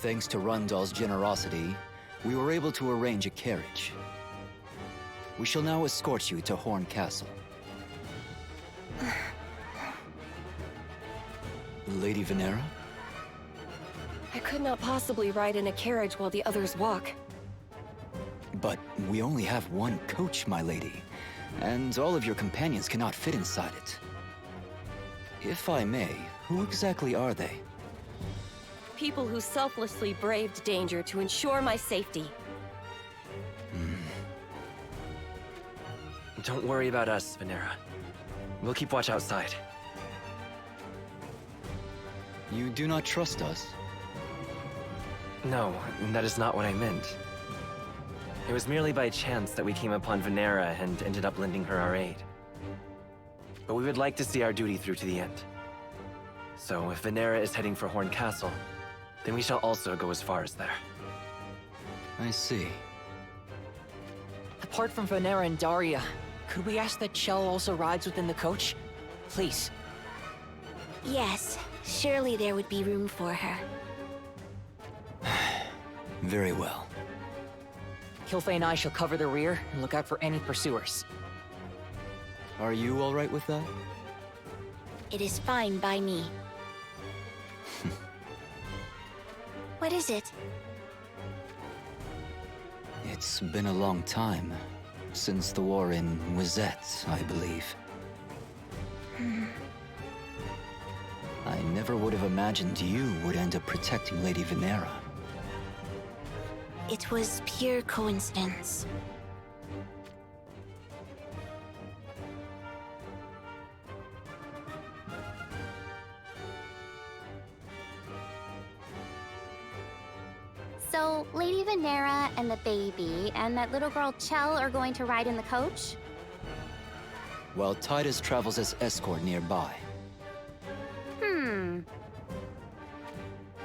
Thanks to Rundal's generosity, we were able to arrange a carriage. We shall now escort you to Horn Castle. Lady Venera? I could not possibly ride in a carriage while the others walk. But we only have one coach, my lady, and all of your companions cannot fit inside it. If I may, who exactly are they? People who selflessly braved danger to ensure my safety. Don't worry about us, Venera. We'll keep watch outside. You do not trust us? No, that is not what I meant. It was merely by chance that we came upon Venera and ended up lending her our aid. But we would like to see our duty through to the end. So if Venera is heading for Horn Castle, then we shall also go as far as there. I see. Apart from Venera and Daria, could we ask that Chell also rides within the coach? Please. Yes, surely there would be room for her. Very well. Kilfei and I shall cover the rear and look out for any pursuers. Are you all right with that? It is fine by me. What is it? It's been a long time. Since the war in Yezagh, I believe. I never would have imagined you would end up protecting Lady Venera. It was pure coincidence. So, Lady Venera and the baby and that little girl Chell are going to ride in the coach? While Titus travels as escort nearby.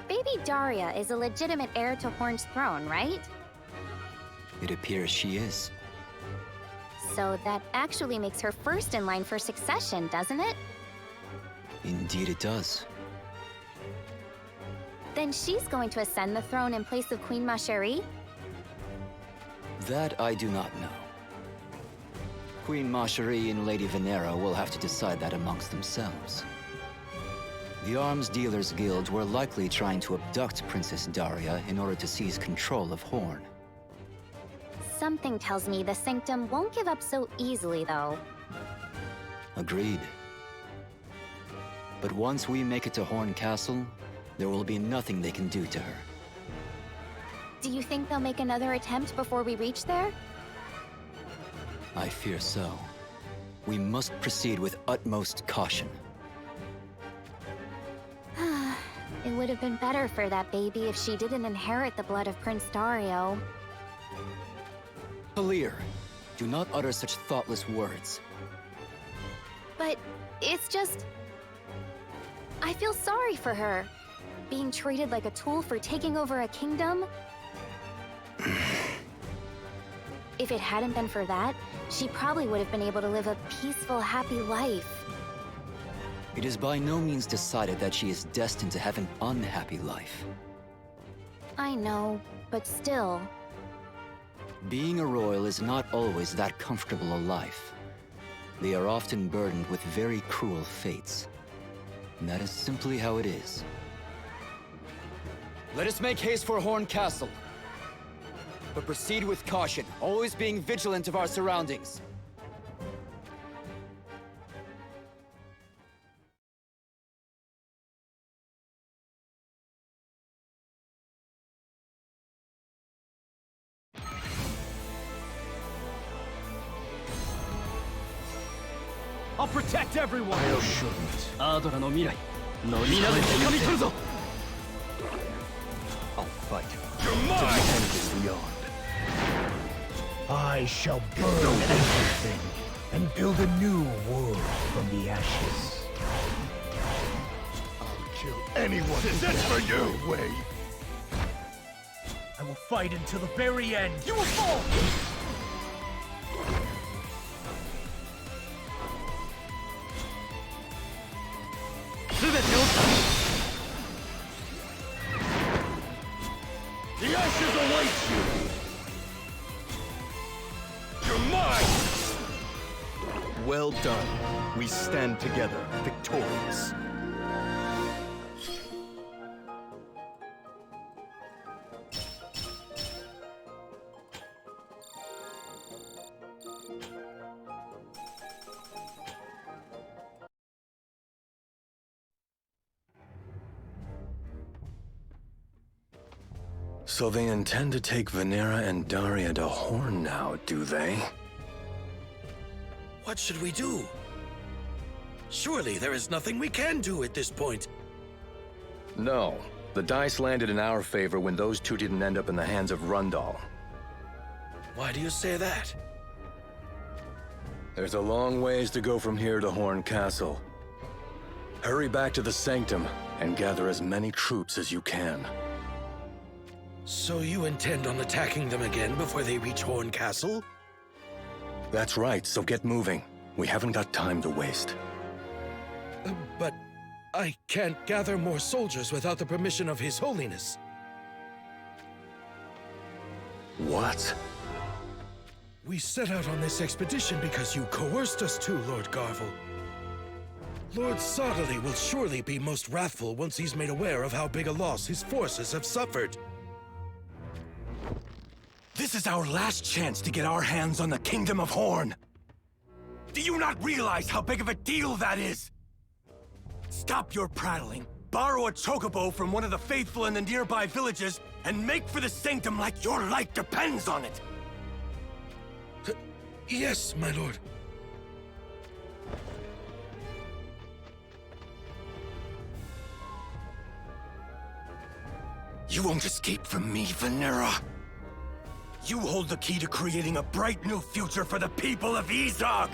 Baby Daria is a legitimate heir to Horn's throne, right? It appears she is. So that actually makes her first in line for succession, doesn't it? Indeed it does. Then she's going to ascend the throne in place of Queen Macherie? That I do not know. Queen Macherie and Lady Venera will have to decide that amongst themselves. The Arms Dealers Guild were likely trying to abduct Princess Daria in order to seize control of Horn. Something tells me the Sanctum won't give up so easily, though. Agreed. But once we make it to Horn Castle, there will be nothing they can do to her. Do you think they'll make another attempt before we reach there? I fear so. We must proceed with utmost caution. It would have been better for that baby if she didn't inherit the blood of Prince Dario. Halir, do not utter such thoughtless words. But it's just... I feel sorry for her. Being treated like a tool for taking over a kingdom. If it hadn't been for that, she probably would have been able to live a peaceful, happy life. It is by no means decided that she is destined to have an unhappy life. I know, but still. Being a royal is not always that comfortable a life. They are often burdened with very cruel fates. And that is simply how it is. Let us make haste for Horn Castle. But proceed with caution, always being vigilant of our surroundings. I'll protect everyone! I shouldn't. I'll fight. You're mine! To the end beyond. I shall burn everything and build a new world from the ashes. I'll kill anyone who gets for you. Way. I will fight until the very end. You will fall! Well done. We stand together, victorious. So they intend to take Venera and Daria to Horn now, do they? What should we do? Surely there is nothing we can do at this point. No. The dice landed in our favor when those two didn't end up in the hands of Rundal. Why do you say that? There's a long ways to go from here to Horn Castle. Hurry back to the Sanctum and gather as many troops as you can. So you intend on attacking them again before they reach Horn Castle? That's right, so get moving. We haven't got time to waste. But I can't gather more soldiers without the permission of His Holiness. What? We set out on this expedition because you coerced us to, Lord Garvel. Lord Soderly will surely be most wrathful once he's made aware of how big a loss his forces have suffered. This is our last chance to get our hands on the Kingdom of Horn. Do you not realize how big of a deal that is? Stop your prattling, borrow a chocobo from one of the faithful in the nearby villages, and make for the Sanctum like your life depends on it! Yes, my lord. You won't escape from me, Venera. You hold the key to creating a bright new future for the people of Yezagh!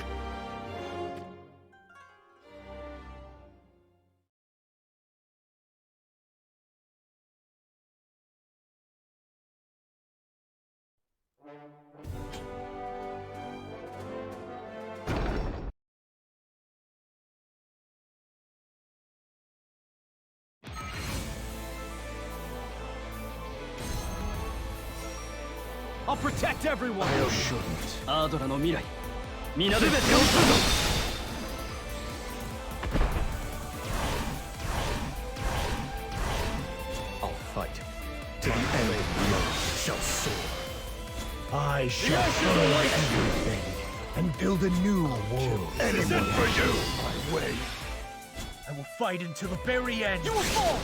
I'll protect everyone! I shouldn't. アードラの未来、皆で背負うぞ! I'll fight. To the end of the earth shall soar. I shall burn everything and build a new world. Anyone for you! My way. I will fight until the very end! You will fall!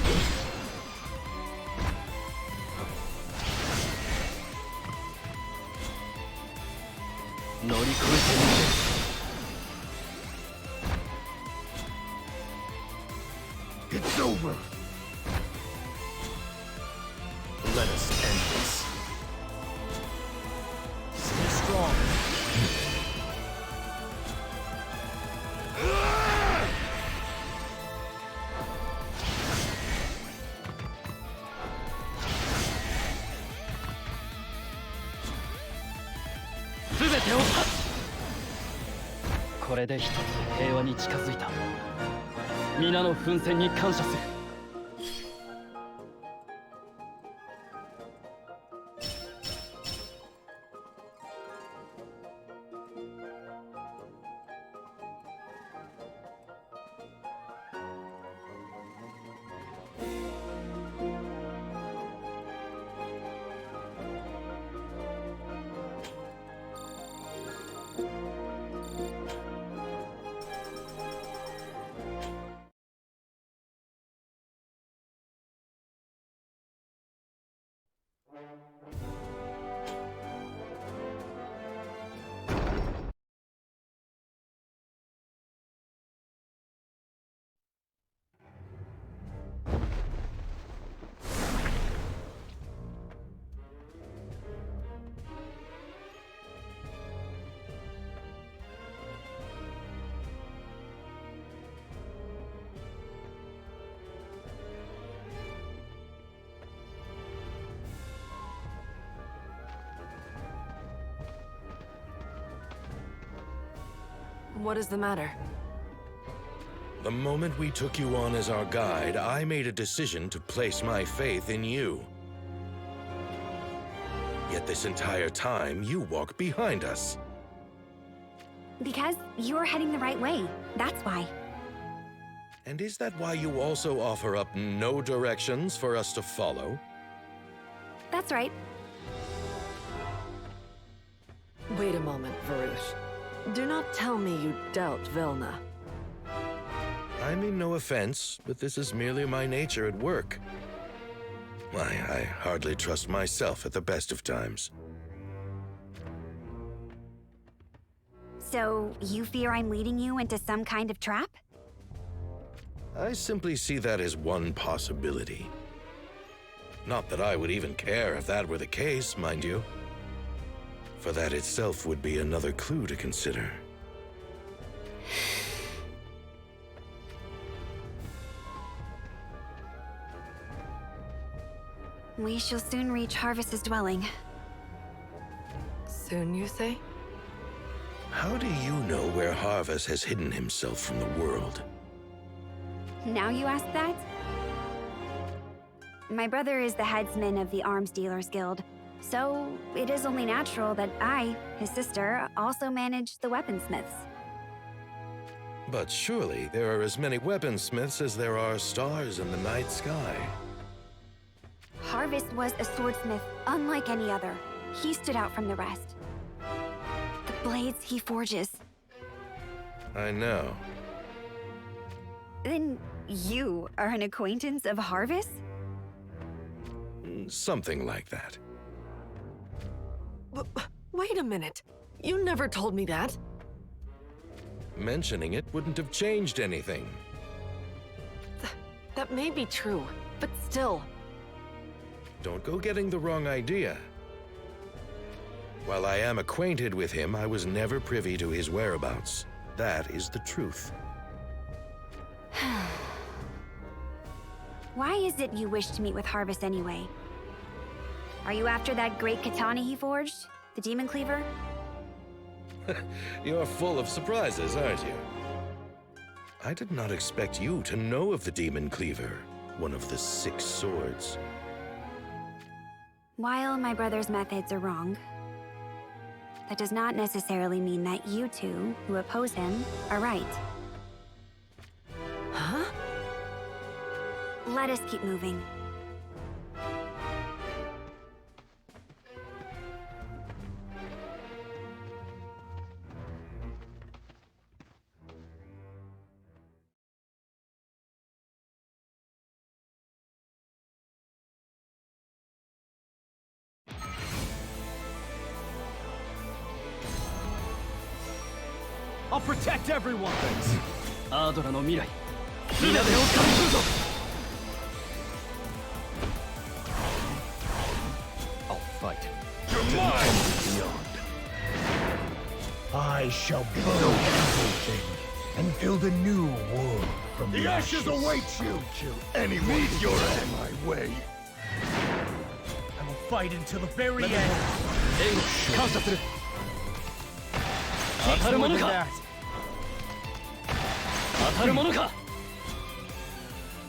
It's over. Let us end this. Stay strong. Everything. これで一つ平和に近づいた。皆の奮戦に感謝する。What is the matter? The moment we took you on as our guide, I made a decision to place my faith in you. Yet this entire time, you walk behind us. Because you're heading the right way. That's why. And is that why you also offer up no directions for us to follow? That's right. Wait a moment, Varush. Do not tell me you doubt Velna. I mean no offense, but this is merely my nature at work. Why, I hardly trust myself at the best of times. So, you fear I'm leading you into some kind of trap? I simply see that as one possibility. Not that I would even care if that were the case, mind you. For that itself would be another clue to consider. We shall soon reach Harvest's dwelling. Soon, you say? How do you know where Harvest has hidden himself from the world? Now you ask that? My brother is the headsman of the Arms Dealers Guild, so it is only natural that I, his sister, also manage the weaponsmiths. But surely there are as many weaponsmiths as there are stars in the night sky. Harvest was a swordsmith unlike any other. He stood out from the rest. The blades he forges. I know. Then you are an acquaintance of Harvest? Something like that. Wait a minute. You never told me that. Mentioning it wouldn't have changed anything. That may be true, but still. Don't go getting the wrong idea. While I am acquainted with him, I was never privy to his whereabouts. That is the truth. Why is it you wish to meet with Harvest anyway? Are you after that great katana he forged? The Demon Cleaver? You're full of surprises, aren't you? I did not expect you to know of the Demon Cleaver, one of the 6 swords. While my brother's methods are wrong, that does not necessarily mean that you two, who oppose him, are right. Huh? Let us keep moving. I'll protect everyone! Ardra no mirai. Mina de okami kuzo! I'll fight. You're mine! Beyond. I shall burn everything and build a new world from the ashes. The ashes await you! Kill anyone Meet your who end my way! I will fight until the very end! Counter through! Ataru mono ka? Ataru mono ka?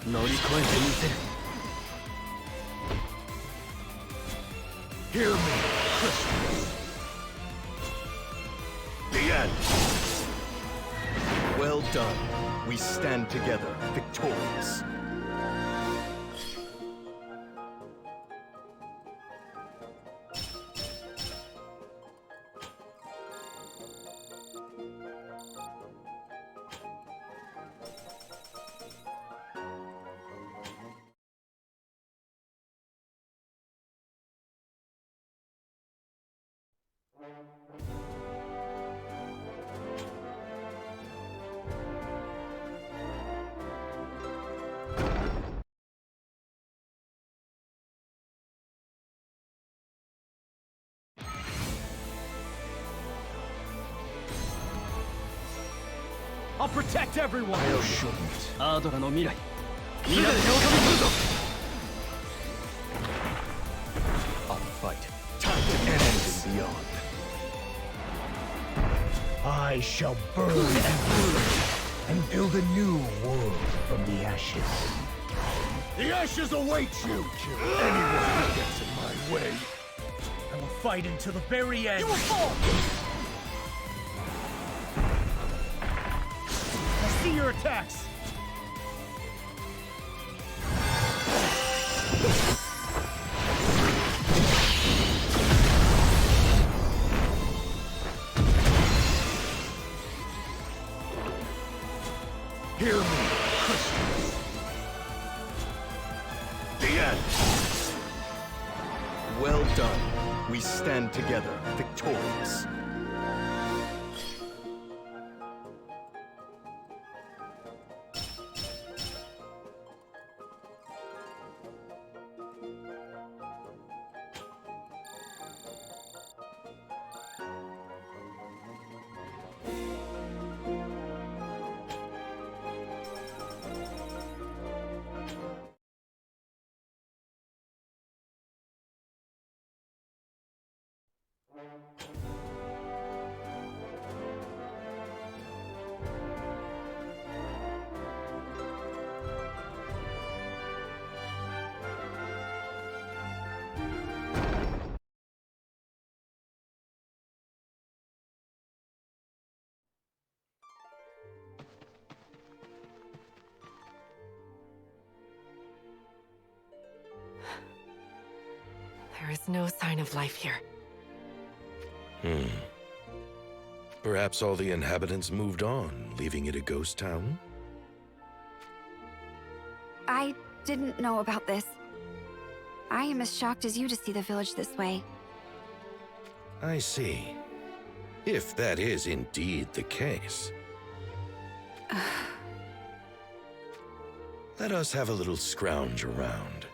Norikoete miseru. Hear me, Christmas! The end! Well done. We stand together, victorious. I'll protect everyone! I shouldn't. Ardra no mirai. Mina de okami kuzo! I'll fight. Time to end and beyond. I shall burn everything and build a new world from the ashes. The ashes await you! Kill anyone who gets in my way! I will fight until the very end! You will fall! your attacks! Hear me, Christians. The end. Well done. We stand together, victorious. There is no sign of life here. Perhaps all the inhabitants moved on, leaving it a ghost town? I didn't know about this. I am as shocked as you to see the village this way. I see. If that is indeed the case. Let us have a little scrounge around.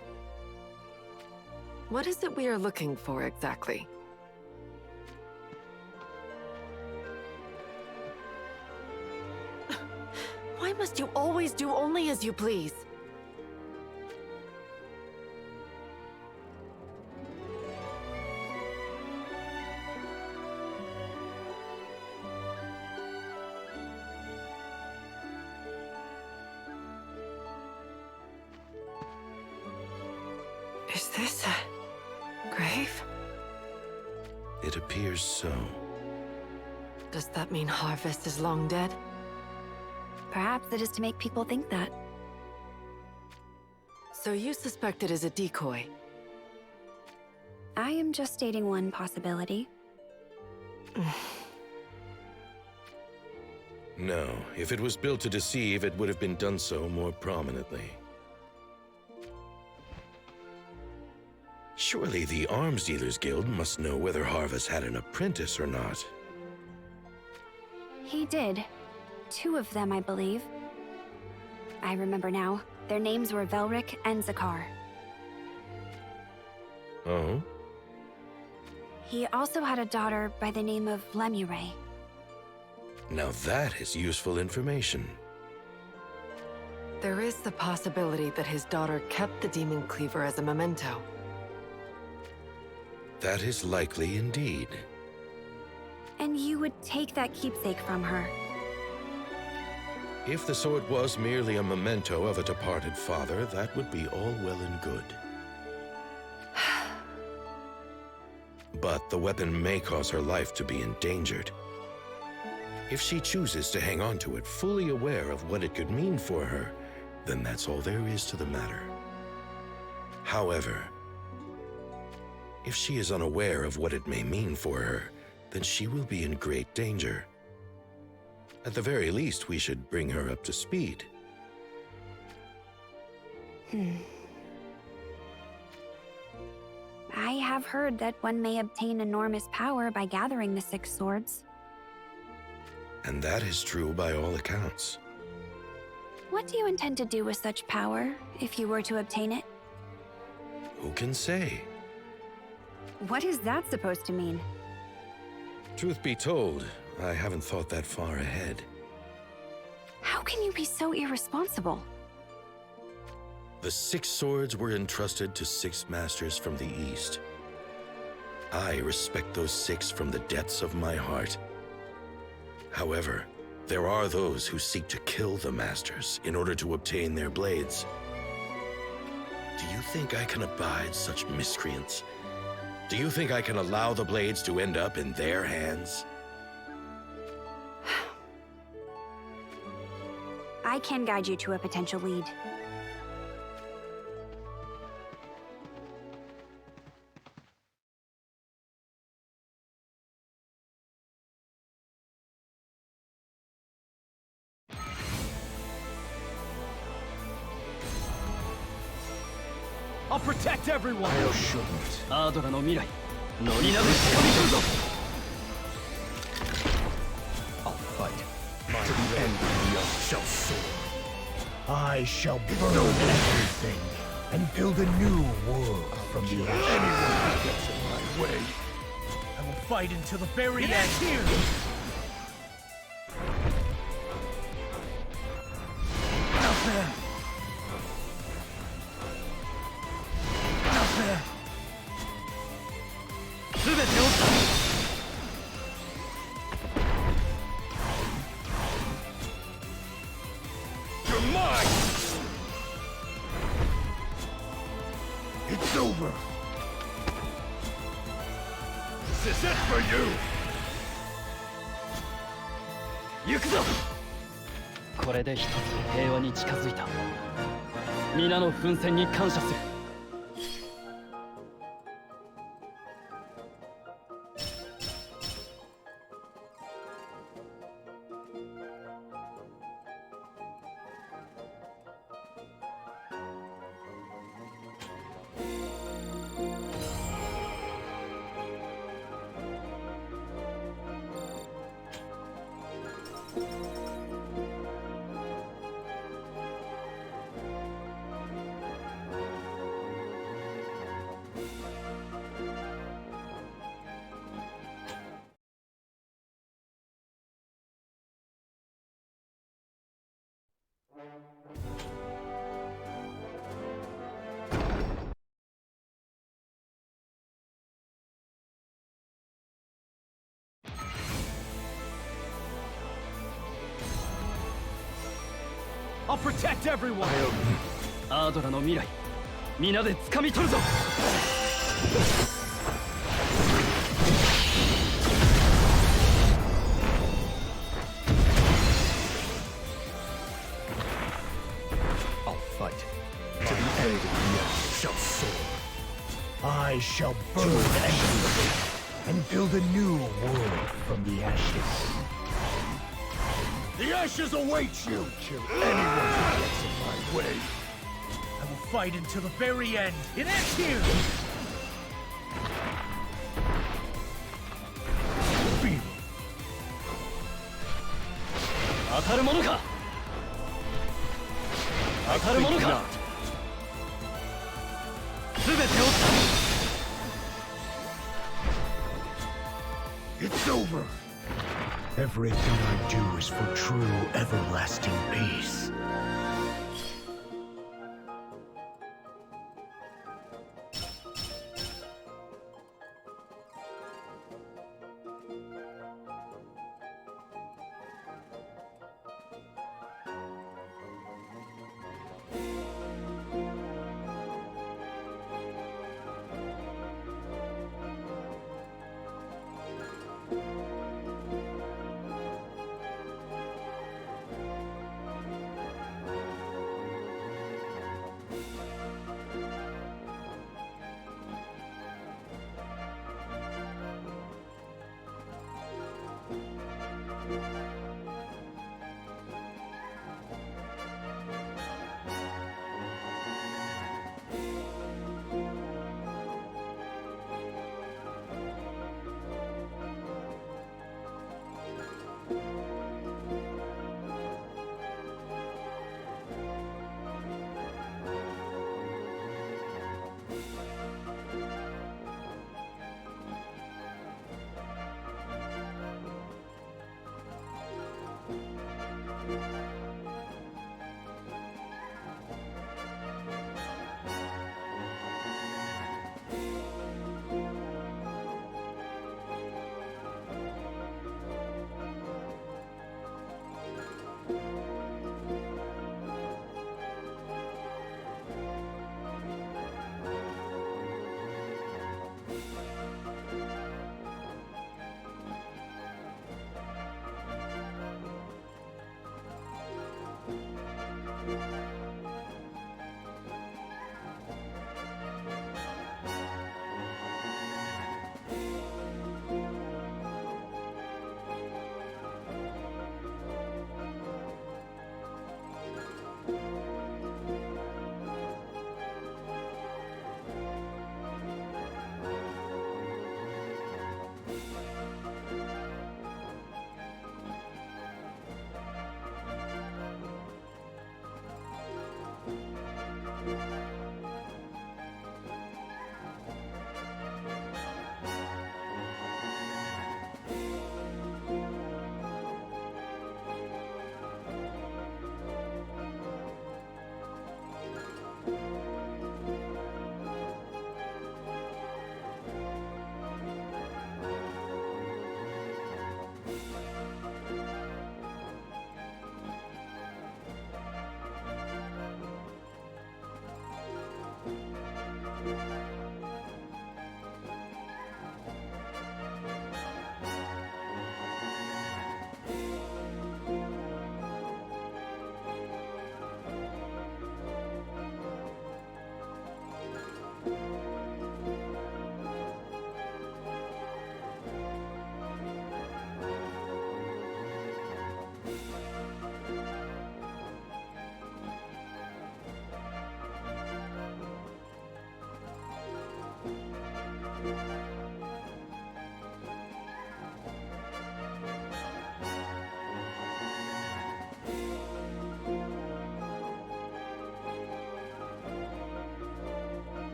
What is it we are looking for exactly? Why must you always do only as you please? Is this a grave? It appears so. Does that mean Harvest is long dead? Perhaps it is to make people think that. So you suspect it is a decoy? I am just stating one possibility. No, if it was built to deceive, it would have been done so more prominently. Surely the Arms Dealers Guild must know whether Harvest had an apprentice or not. He did. 2 of them, I believe. I remember now. Their names were Velric and Zakar. Oh? He also had a daughter by the name of Lemure. Now that is useful information. There is the possibility that his daughter kept the Demon Cleaver as a memento. That is likely indeed. And you would take that keepsake from her. If the sword was merely a memento of a departed father, that would be all well and good. But the weapon may cause her life to be endangered. If she chooses to hang on to it, fully aware of what it could mean for her, then that's all there is to the matter. However, if she is unaware of what it may mean for her, then she will be in great danger. At the very least, we should bring her up to speed. I have heard that one may obtain enormous power by gathering the 6 swords. And that is true by all accounts. What do you intend to do with such power, if you were to obtain it? Who can say? What is that supposed to mean? Truth be told, I haven't thought that far ahead. How can you be so irresponsible? The 6 swords were entrusted to 6 masters from the East. I respect those 6 from the depths of my heart. However, there are those who seek to kill the masters in order to obtain their blades. Do you think I can abide such miscreants? Do you think I can allow the blades to end up in their I can guide you to a potential lead. I'll protect everyone! I shouldn't. アードラの未来皆で掴み取るぞ I'll fight. To the end we shall soar. I shall burn everything and build a new world from the ashes. Anyone who gets in my way. I will fight until the very end. Here. Not bad. Not bad. 全てを You're mine! It's over! This is it for you! 行くぞこれで一つ平和に近づいた皆の奮戦に感謝する I'll protect everyone! アードラの未来皆で掴み取るぞ I'll fight. To the end we shall soar. I shall burn everything and build a new world from the ashes. The ashes await you! Kill anyone who gets in my way! I will fight until the very end. It ends here! Feel. 当たるものか当たるものか全てを It's over! Everything I do is for true, everlasting peace.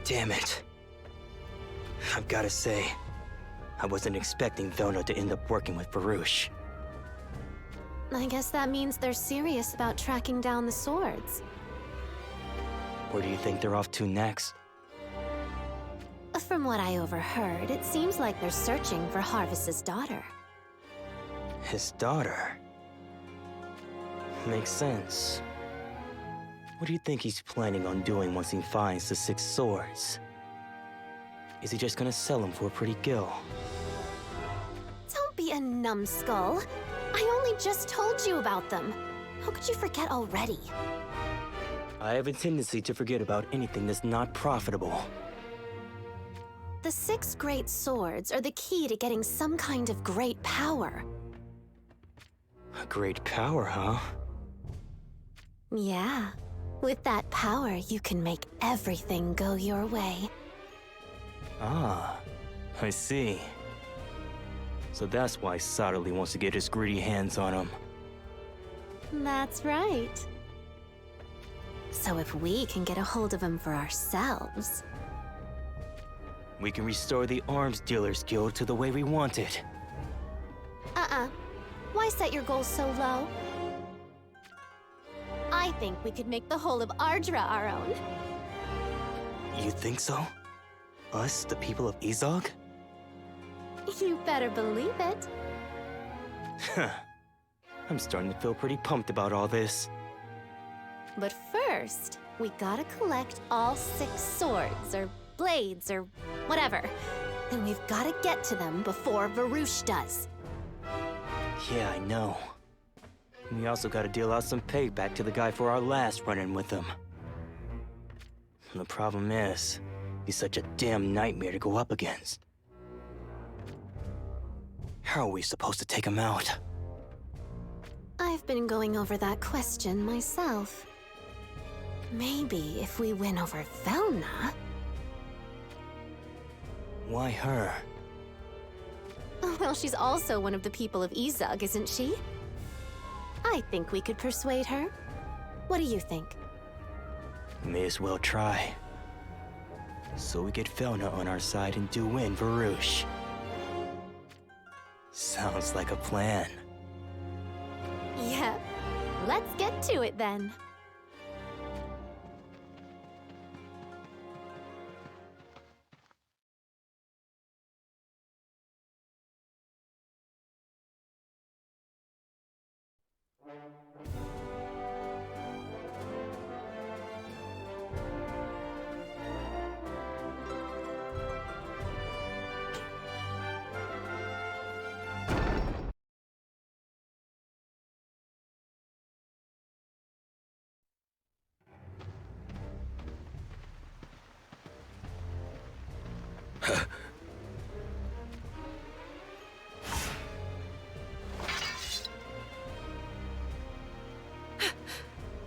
Damn it. I've gotta say, I wasn't expecting Velna to end up working with Farouche. I guess that means they're serious about tracking down the swords. Where do you think they're off to next? From what I overheard, it seems like they're searching for Harvest's daughter. His daughter? Makes sense. What do you think he's planning on doing once he finds the 6 swords? Is he just gonna sell them for a pretty gill? Don't be a numbskull. I only just told you about them. How could you forget already? I have a tendency to forget about anything that's not profitable. The 6 great swords are the key to getting some kind of great power. A great power, huh? Yeah. With that power, you can make everything go your way. Ah, I see. So that's why Soderly wants to get his greedy hands on him. That's right. So if we can get a hold of him for ourselves... we can restore the Arms Dealers Guild to the way we want it. Why set your goals so low? I think we could make the whole of Ardra our own. You think so? Us, the people of Yezagh? You better believe it. Huh. I'm starting to feel pretty pumped about all this. But first, we gotta collect all 6 swords, or blades, or whatever. And we've gotta get to them before Varouche does. Yeah, I know. We also gotta deal out some payback to the guy for our last run-in with him. The problem is, he's such a damn nightmare to go up against. How are we supposed to take him out? I've been going over that question myself. Maybe if we win over Velna... Why her? Well, she's also one of the people of Yezagh, isn't she? I think we could persuade her. What do you think? May as well try. So we get Velna on our side and do win Varouche. Sounds like a plan. Yep. Let's get to it then.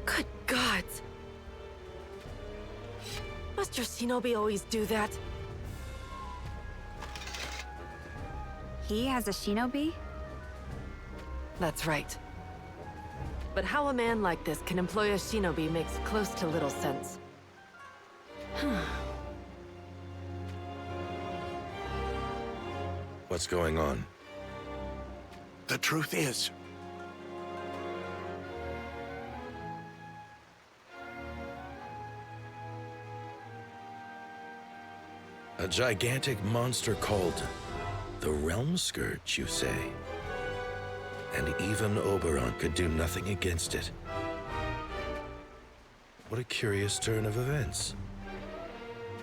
Good gods! Must your shinobi always do that? He has a shinobi? That's right. But how a man like this can employ a shinobi makes close to little sense. What's going on? The truth is, a gigantic monster called the Realm Scourge, you say? And even Oberon could do nothing against it. What a curious turn of events.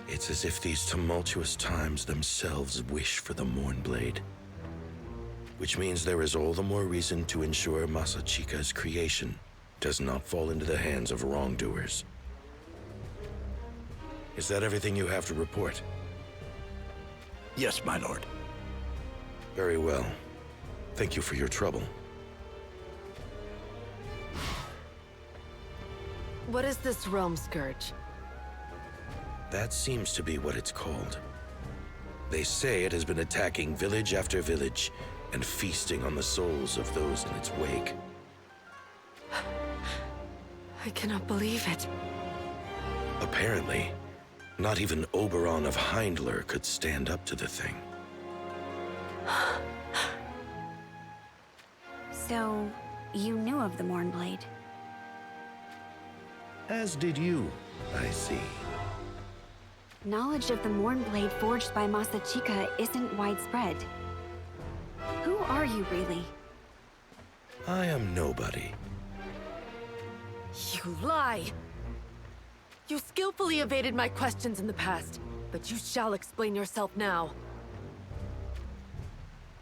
It's as if these tumultuous times themselves wish for the Mournblade. Which means there is all the more reason to ensure Masachika's creation does not fall into the hands of wrongdoers. Is that everything you have to report? yes, my lord. Very well. Thank you for your trouble. What is this Realm Scourge? That seems to be what it's called. They say it has been attacking village after village and feasting on the souls of those in its wake. I cannot believe it. Apparently, not even Oberon of Hyndler could stand up to the thing. So, you knew of the Mournblade? As did you, I see. Knowledge of the Mournblade forged by Masachika isn't widespread. Who are you, really? I am nobody. You lie! You skillfully evaded my questions in the past, but you shall explain yourself now.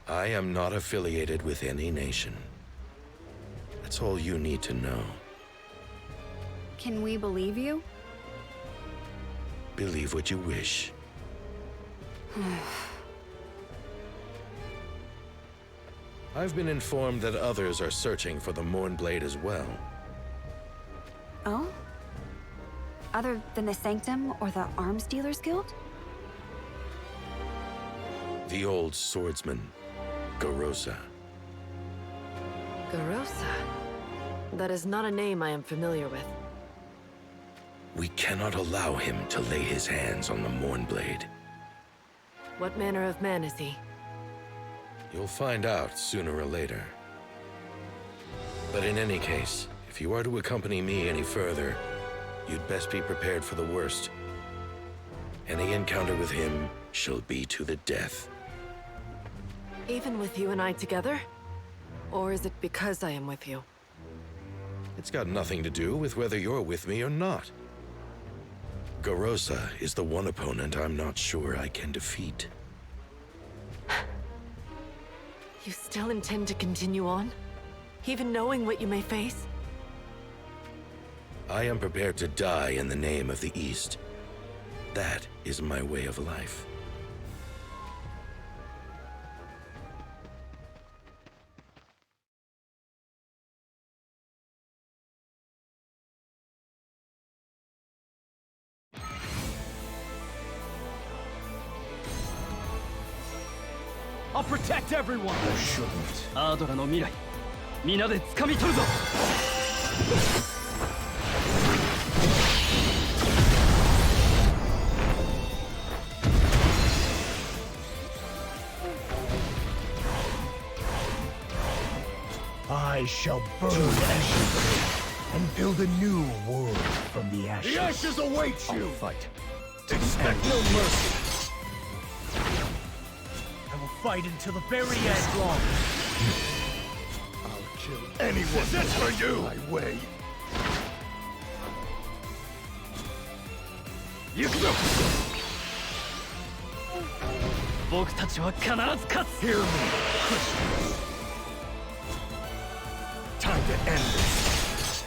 I am not affiliated with any nation. That's all you need to know. Can we believe you? Believe what you wish. I've been informed that others are searching for the Mournblade as well. Oh? Other than the Sanctum or the Arms Dealers Guild? The old swordsman, Garosa. Garosa? That is not a name I am familiar with. We cannot allow him to lay his hands on the Mournblade. What manner of man is he? You'll find out sooner or later. But in any case, if you are to accompany me any further, you'd best be prepared for the worst. Any encounter with him shall be to the death. Even with you and I together? Or is it because I am with you? It's got nothing to do with whether you're with me or not. Garosa is the one opponent I'm not sure I can defeat. You still intend to continue on? Even knowing what you may face? I am prepared to die in the name of the East. That is my way of life. I'll protect everyone! You shouldn't. アードラの未来、皆で掴み取るぞ! I shall burn ashes and build a new world from the ashes. The ashes await you! I'll fight. Expect no mercy! I will fight until the very end. Strong. I'll kill anyone. Is this for you? My way. Yezagh! 僕たちは必ず勝つ! Hear me, Christians. Time to end this.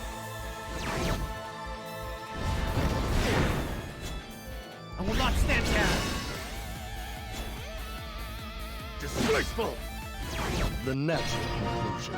I will not stand down. Disgraceful! The natural conclusion.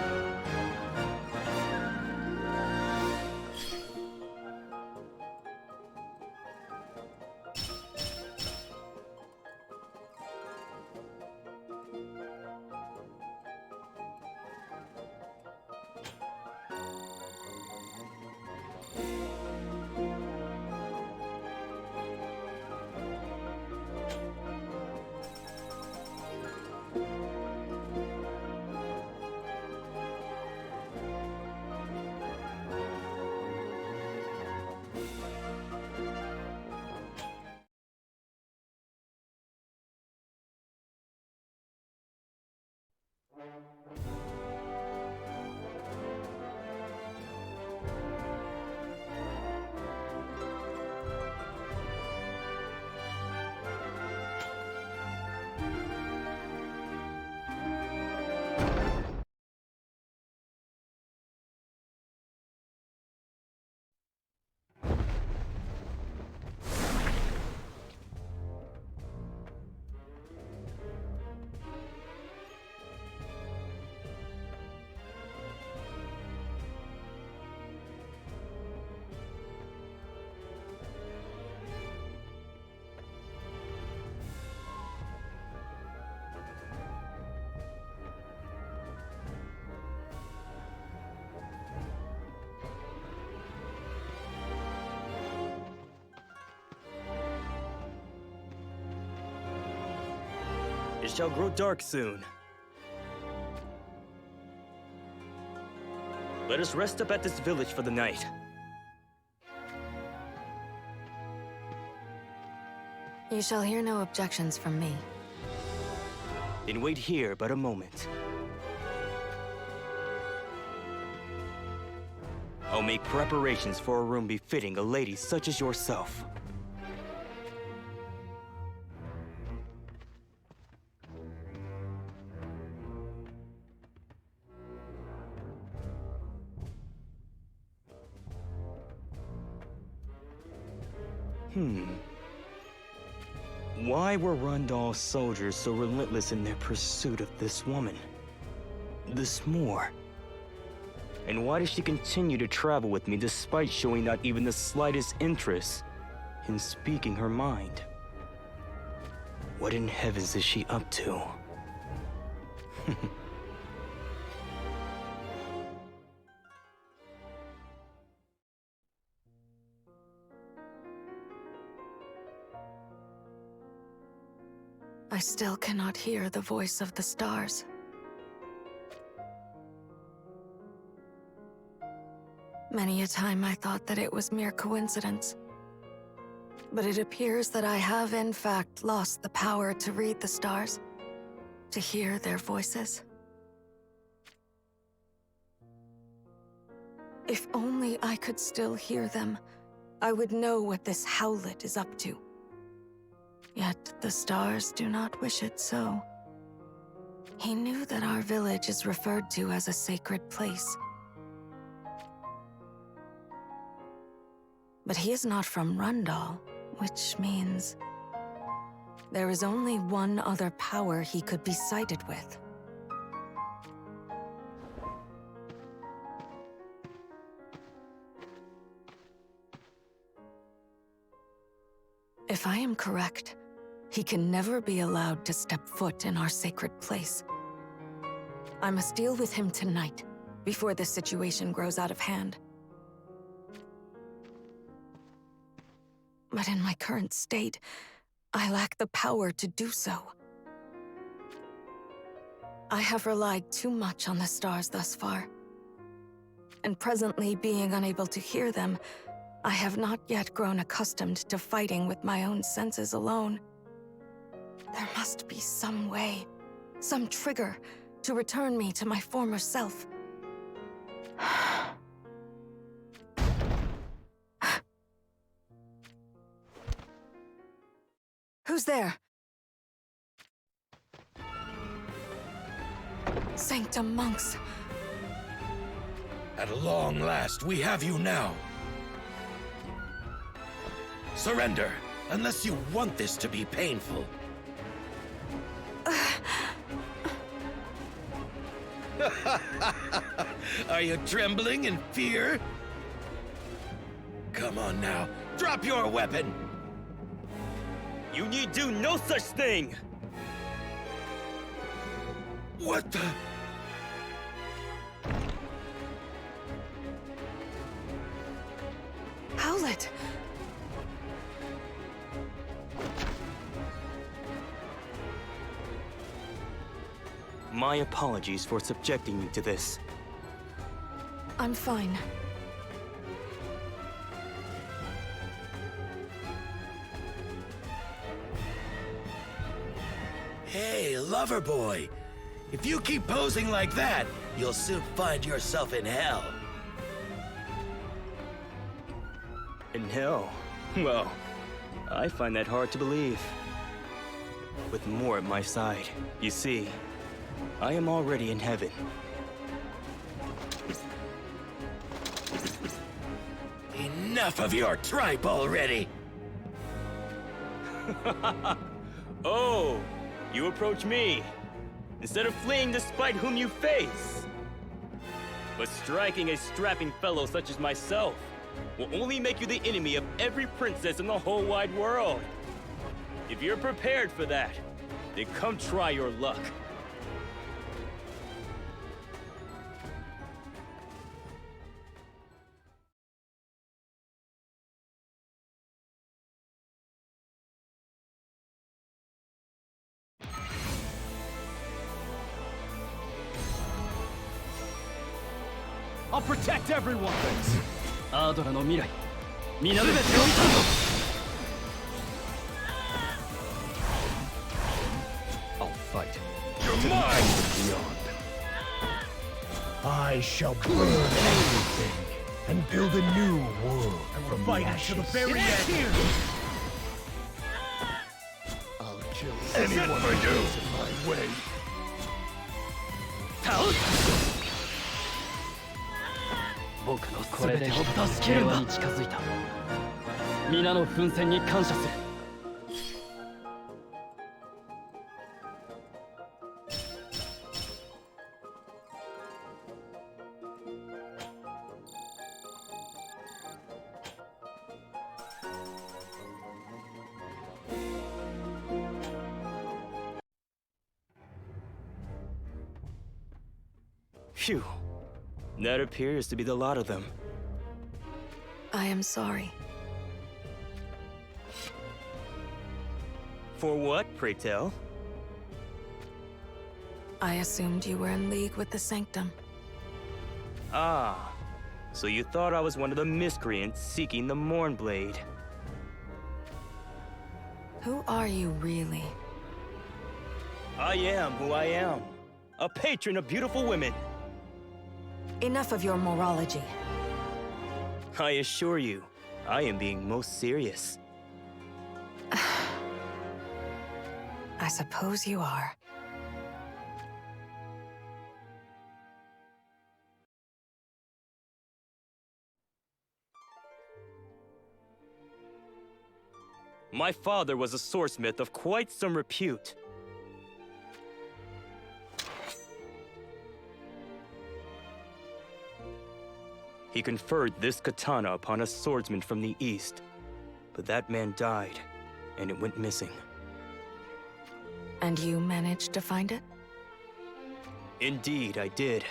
It shall grow dark soon. Let us rest up at this village for the night. You shall hear no objections from me. Then wait here but a moment. I'll make preparations for a room befitting a lady such as yourself. Why were Rundal's soldiers so relentless in their pursuit of this woman? This Moor? And why does she continue to travel with me despite showing not even the slightest interest in speaking her mind? What in heavens is she up to? I still cannot hear the voice of the stars. Many a time I thought that it was mere coincidence. But it appears that I have in fact lost the power to read the stars, to hear their voices. If only I could still hear them, I would know what this Howlet is up to. Yet the stars do not wish it so. He knew that our village is referred to as a sacred place. But he is not from Rundal, which means there is only one other power he could be sided with. If I am correct, he can never be allowed to step foot in our sacred place. I must deal with him tonight, before this situation grows out of hand. But in my current state, I lack the power to do so. I have relied too much on the stars thus far. And presently being unable to hear them, I have not yet grown accustomed to fighting with my own senses alone. There must be some way, some trigger, to return me to my former self. Who's there? Sanctum monks. At long last, we have you now. Surrender, unless you want this to be painful. Are you trembling in fear? Come on now, drop your weapon! You need do no such thing! What the? Howlet! My apologies for subjecting you to this. I'm fine. Hey, lover boy. If you keep posing like that, you'll soon find yourself in hell. In hell? Well, I find that hard to believe. With more at my side, you see, I am already in heaven. Enough of your tripe already! Oh, you approach me, instead of fleeing despite whom you face. But striking a strapping fellow such as myself will only make you the enemy of every princess in the whole wide world. If you're prepared for that, then come try your luck. I'll protect everyone! アードラの未来、皆で見たぞ! I'll fight. You're mine! Beyond. I shall burn everything and build a new world from the ashes. To the very end. I'll kill anyone who gets in my way. 僕のこれで平和に近づいた。皆の奮戦に感謝する。Phew. That appears to be the lot of them. I am sorry. For what, pray tell? I assumed you were in league with the Sanctum. Ah, so you thought I was one of the miscreants seeking the Mournblade. Who are you really? I am who I am. A patron of beautiful women. Enough of your morology. I assure you, I am being most serious. I suppose you are. My father was a swordsmith of quite some repute. He conferred this katana upon a swordsman from the east, but that man died, and it went missing. And you managed to find it? Indeed, I did.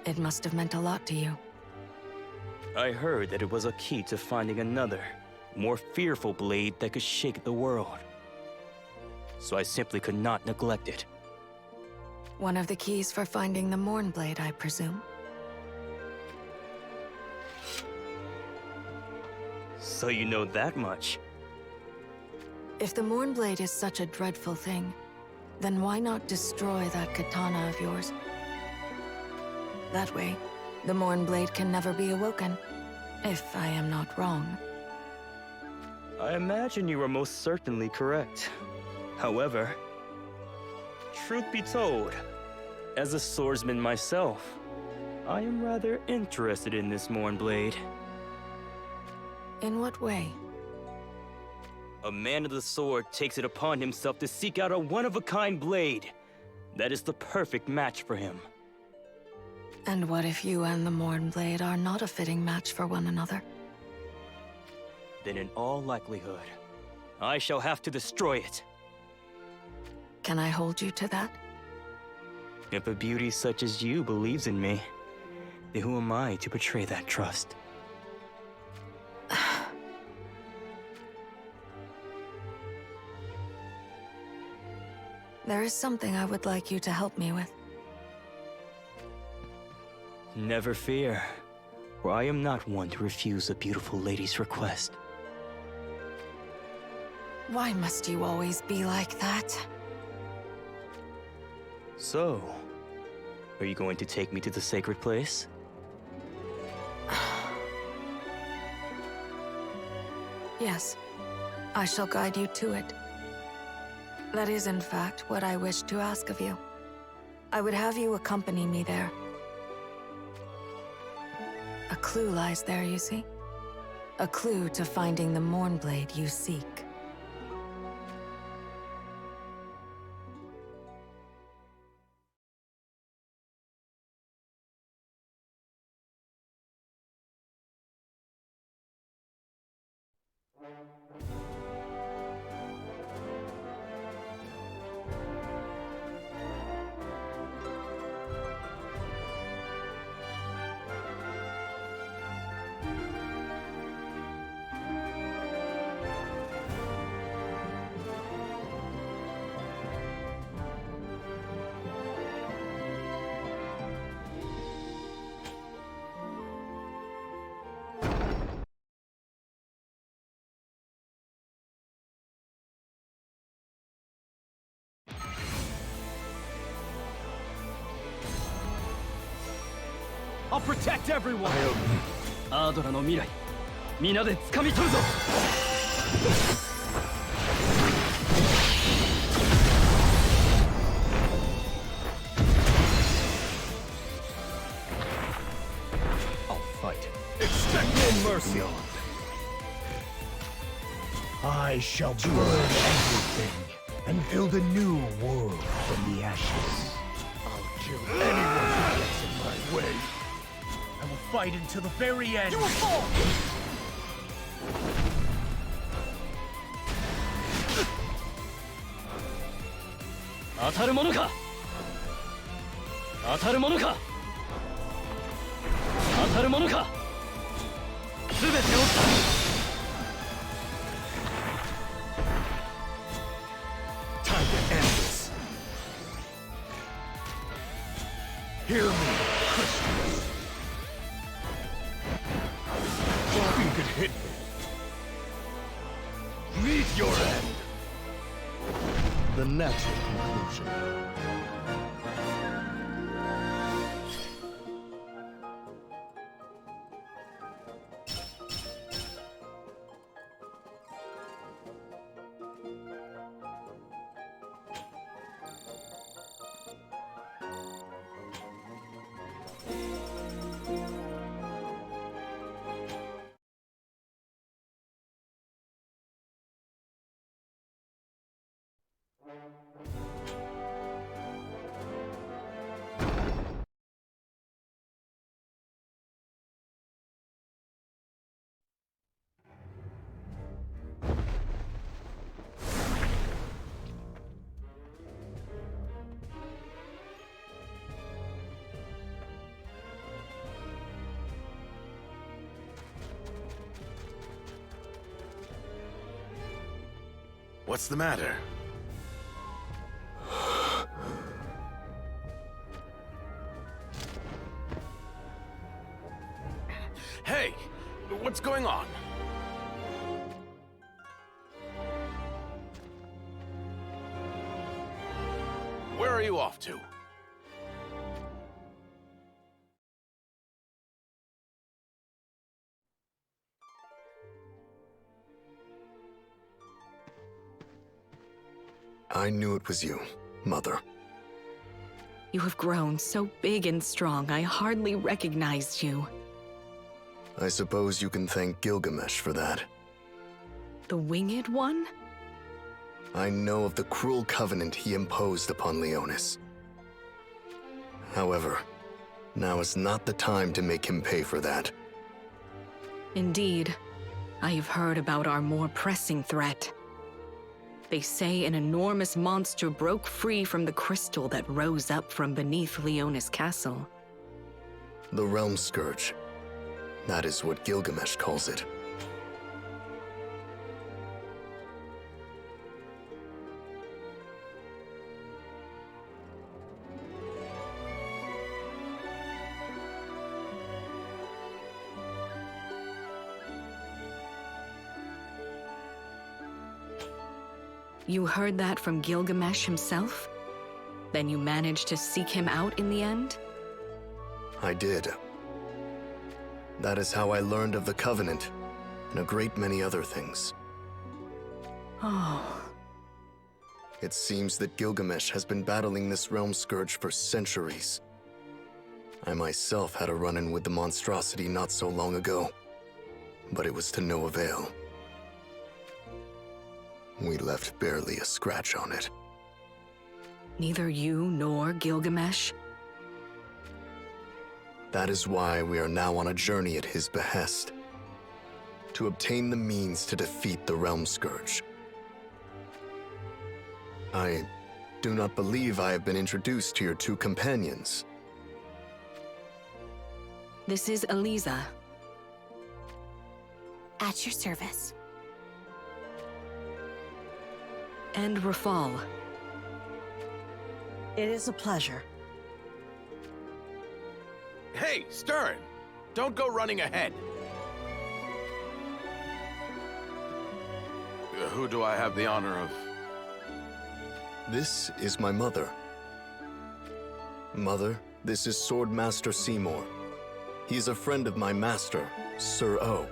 It must have meant a lot to you. I heard that it was a key to finding another, more fearful blade that could shake the world. So I simply could not neglect it. One of the keys for finding the Mournblade, I presume? So you know that much? If the Mournblade is such a dreadful thing, then why not destroy that katana of yours? That way, the Mournblade can never be awoken, if I am not wrong. I imagine you are most certainly correct. However, truth be told, as a swordsman myself, I am rather interested in this Mournblade. In what way? A man of the sword takes it upon himself to seek out a one-of-a-kind blade that is the perfect match for him. And what if you and the Mournblade are not a fitting match for one another? Then in all likelihood, I shall have to destroy it. Can I hold you to that? If a beauty such as you believes in me, then who am I to betray that trust? There is something I would like you to help me with. Never fear, for I am not one to refuse a beautiful lady's request. Why must you always be like that? So, are you going to take me to the sacred place? Yes, I shall guide you to it. That is, in fact, what I wish to ask of you. I would have you accompany me there. A clue lies there, you see? A clue to finding the Mournblade you seek. I'll protect everyone! アードラの未来、皆で掴み取るぞ! I'll fight. Expect no mercy. I shall burn everything and build a new world from the ashes. I'll kill anyone who gets in my way. I will fight until the very end. You will fall! Time to end this. Hear me, Christians. You could hit me. Meet your end. The natural conclusion. What's the matter? Hey! What's going on? Where are you off to? I knew it was you, Mother. You have grown so big and strong, I hardly recognized you. I suppose you can thank Gilgamesh for that. The Winged One? I know of the cruel covenant he imposed upon Leonis. However, now is not the time to make him pay for that. Indeed. I have heard about our more pressing threat. They say an enormous monster broke free from the crystal that rose up from beneath Leonis Castle. The Realm Scourge. That is what Gilgamesh calls it. You heard that from Gilgamesh himself? Then you managed to seek him out in the end? I did. That is how I learned of the Covenant, and a great many other things. Oh. It seems that Gilgamesh has been battling this Realm Scourge for centuries. I myself had a run-in with the monstrosity not so long ago, but it was to no avail. We left barely a scratch on it. Neither you nor Gilgamesh? That is why we are now on a journey at his behest, to obtain the means to defeat the Realm Scourge. I do not believe I have been introduced to your two companions. This is Yezagh. At your service. And Rafal. It is a pleasure. Hey, Stern! Don't go running ahead. Who do I have the honor of? This is my mother. Mother, this is Swordmaster Seymour. He's a friend of my master, Sir O.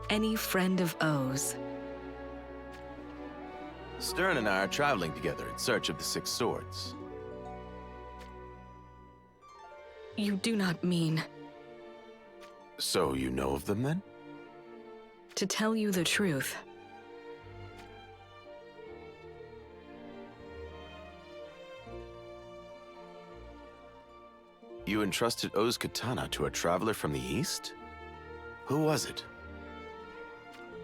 Any friend of O's. Stern and I are traveling together in search of the Six Swords. You do not mean... So you know of them, then? To tell you the truth, You entrusted O's katana to a traveler from the East? Who was it?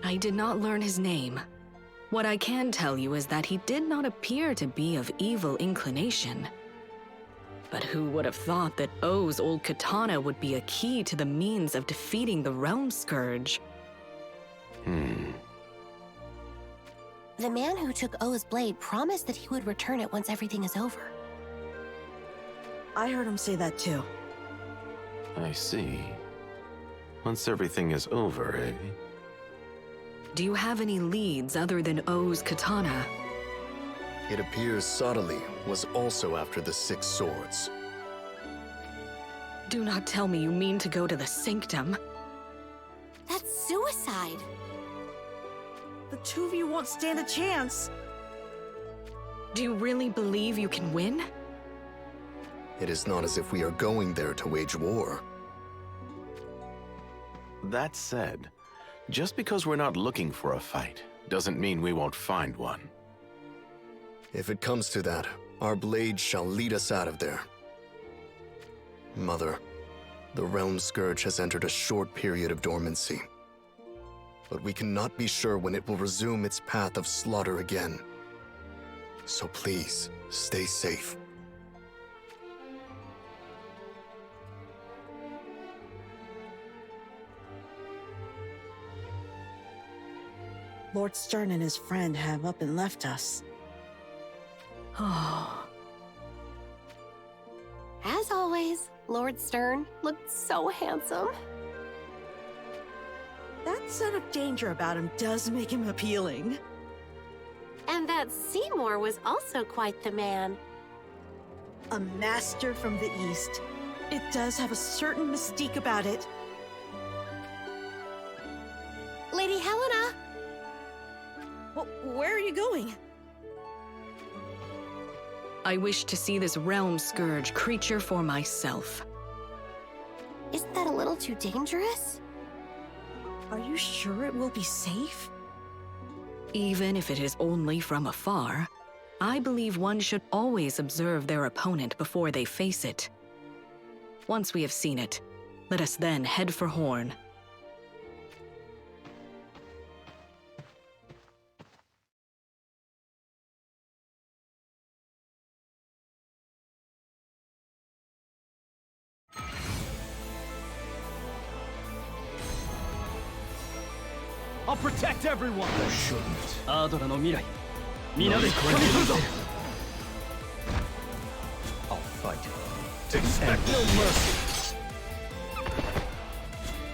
I did not learn his name. What I can tell you is that he did not appear to be of evil inclination. But who would have thought that O's old katana would be a key to the means of defeating the Realm Scourge? The man who took O's blade promised that he would return it once everything is over. I heard him say that too. I see. Once everything is over, eh? Do you have any leads other than O's katana? It appears Sadali was also after the Six Swords. Do not tell me you mean to go to the Sanctum. That's suicide. The two of you won't stand a chance. Do you really believe you can win? It is not as if we are going there to wage war. That said, just because we're not looking for a fight, doesn't mean we won't find one. If it comes to that, our blade shall lead us out of there. Mother, the Realm Scourge has entered a short period of dormancy. But we cannot be sure when it will resume its path of slaughter again. So please, stay safe. Lord Stern and his friend have up and left us. Oh. As always, Lord Stern looked so handsome. That sense of danger about him does make him appealing. And that Seymour was also quite the man. A master from the East. It does have a certain mystique about it. Lady Helena! Well, where are you going? I wish to see this Realm Scourge creature for myself. Isn't that a little too dangerous? Are you sure it will be safe? Even if it is only from afar, I believe one should always observe their opponent before they face it. Once we have seen it, let us then head for Horn. I'll protect everyone! You shouldn't. アードラの未来、皆で掴み取るぞ! I'll fight. Expect no mercy.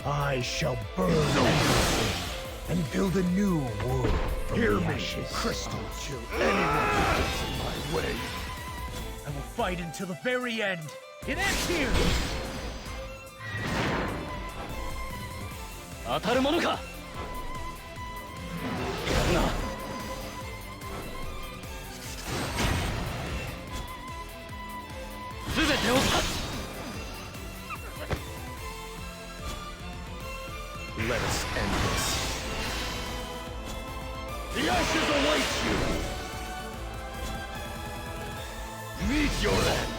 I shall burn everything and build a new world from the ashes. Crystal, kill anyone who gets in my way. I will fight until the very end. It ends here. 当たるものか! な全てを断つ Let us end this. The ashes await you! Meet your end!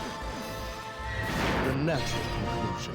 The natural conclusion.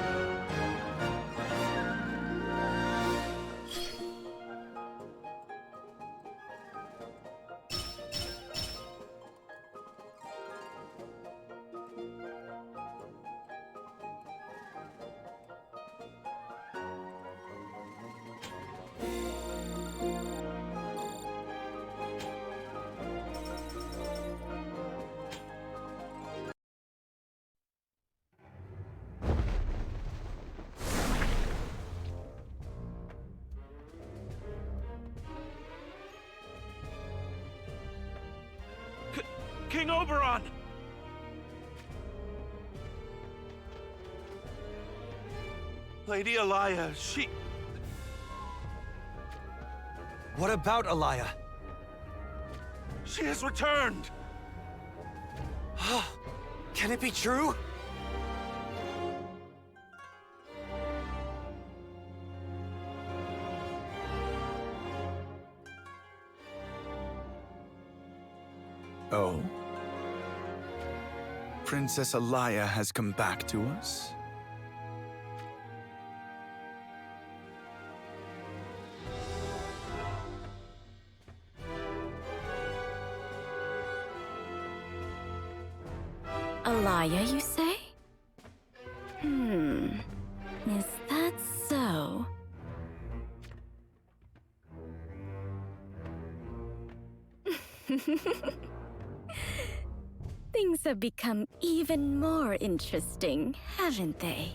King Oberon! Lady Alaya, she... What about Alaya? She has returned! Can it be true? Oh? Princess Alaya has come back to us? Alaya, you say? Is that so? Things have become even more interesting, haven't they?